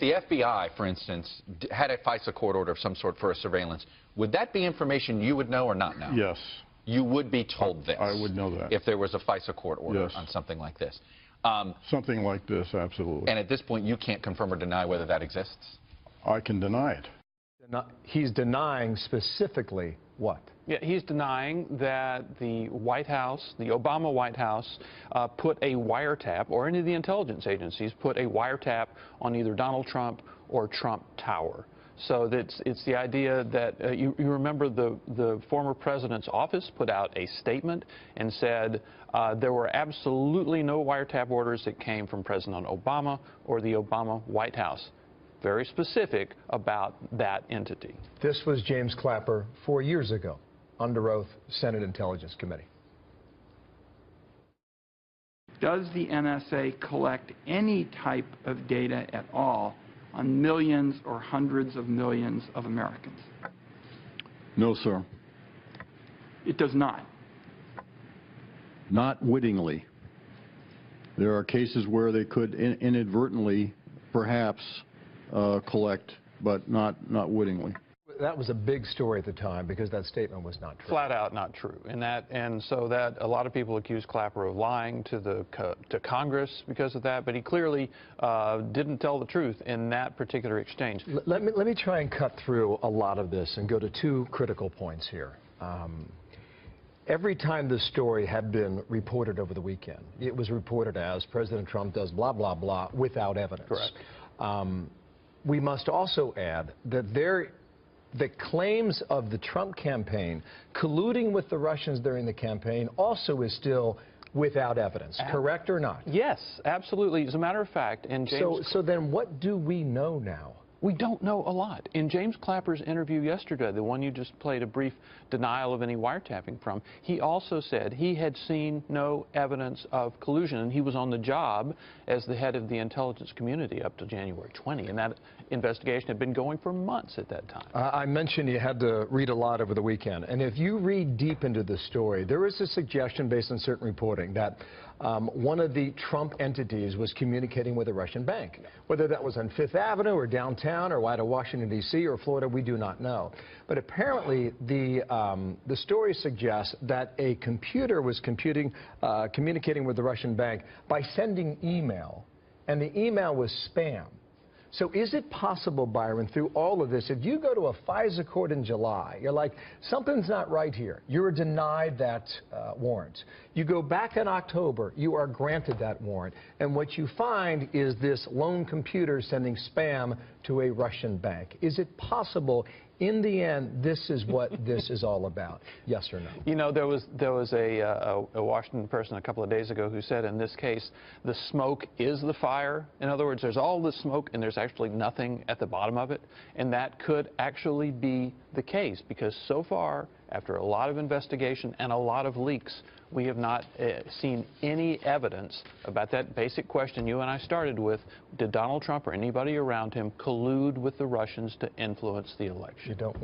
The FBI, for instance, had a FISA court order of some sort for a surveillance. Would that be information you would know or not know? Yes. You would be told this? I would know that. If there was a FISA court order Yes. on something like this? Something like this, absolutely. And at this point, you can't confirm or deny whether that exists? I can deny it. He's denying specifically what? Yeah, he's denying that the White House, the Obama White House, put a wiretap, or any of the intelligence agencies put a wiretap on either Donald Trump or Trump Tower. So it's the idea that you remember the former president's office put out a statement and said there were absolutely no wiretap orders that came from President Obama or the Obama White House. Very specific about that entity. This was James Clapper 4 years ago, under oath, Senate Intelligence Committee. Does the NSA collect any type of data at all on millions or hundreds of millions of Americans? No, sir. It does not. Not wittingly. There are cases where they could inadvertently, perhaps, collect, but not wittingly. That was a big story at the time because that statement was not true. Flat out not true. And so that a lot of people accuse Clapper of lying to Congress because of that, but he clearly didn't tell the truth in that particular exchange. Let me try and cut through a lot of this and go to two critical points here. Every time this story had been reported over the weekend, it was reported as President Trump does blah, blah, blah without evidence. Correct. We must also add that the claims of the Trump campaign colluding with the Russians during the campaign also is still without evidence, correct or not? Yes, absolutely. As a matter of fact, so then what do we know now? We don't know a lot. In James Clapper's interview yesterday, the one you just played a brief denial of any wiretapping from, he also said he had seen no evidence of collusion, and he was on the job as the head of the intelligence community up to January 20, and that investigation had been going for months at that time. I mentioned you had to read a lot over the weekend, and if you read deep into the story, there is a suggestion based on certain reporting that one of the Trump entities was communicating with a Russian bank. Whether that was on Fifth Avenue or downtown or out of Washington, D.C. or Florida, we do not know. But apparently the story suggests that a computer was communicating with the Russian bank by sending email, and the email was spam. So is it possible, Byron, through all of this, if you go to a FISA court in July, you're like, something's not right here. You're denied that warrant. You go back in October, you are granted that warrant. And what you find is this lone computer sending spam to a Russian bank. Is it possible, in the end, this is what this is all about? Yes or no? You know, there was a Washington person a couple of days ago who said in this case, the smoke is the fire. In other words, there's all this smoke and there's actually nothing at the bottom of it. And that could actually be the case because so far, after a lot of investigation and a lot of leaks, we have not seen any evidence about that basic question you and I started with. Did Donald Trump or anybody around him collude with the Russians to influence the election? You don't